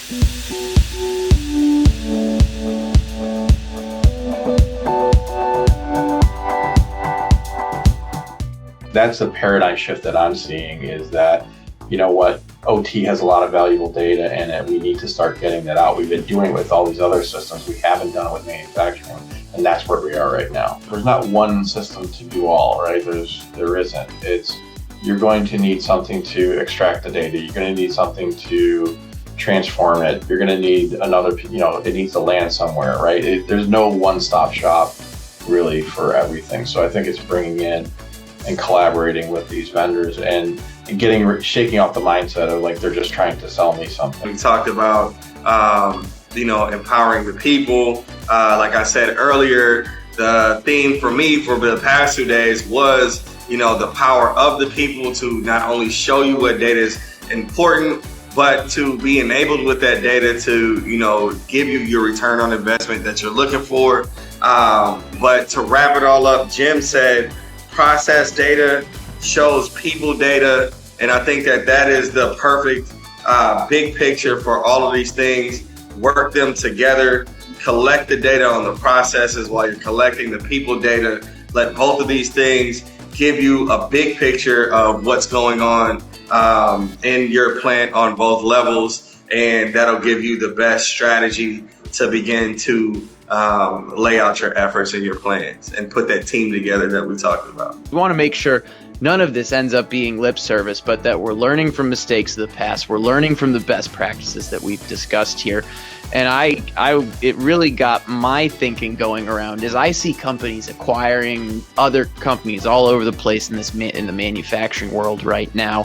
That's the paradigm shift that I'm seeing, is that, you know what, OT has a lot of valuable data in it. We need to start getting that out. We've been doing it with all these other systems. We haven't done it with manufacturing, and that's where we are right now. There's not one system to do all, right? There isn't. You're going to need something to extract the data. You're going to need something to transform it. You're going to need another, it needs to land somewhere, right? There's no one-stop shop really for everything. So I think it's bringing in and collaborating with these vendors and shaking off the mindset of like they're just trying to sell me something. We talked about empowering the people. Like I said earlier, the theme for me for the past 2 days was the power of the people to not only show you what data is important, but to be enabled with that data to give you your return on investment that you're looking for. But to wrap it all up, Jim said process data shows people data, and I think that is the perfect big picture for all of these things. Work them together, collect the data on the processes while you're collecting the people data. Let both of these things give you a big picture of what's going on in your plant on both levels, and that'll give you the best strategy to begin to lay out your efforts and your plans and put that team together that we talked about. We want to make sure none of this ends up being lip service, but that we're learning from mistakes of the past. We're learning from the best practices that we've discussed here. And it really got my thinking going around as I see companies acquiring other companies all over the place in the manufacturing world right now.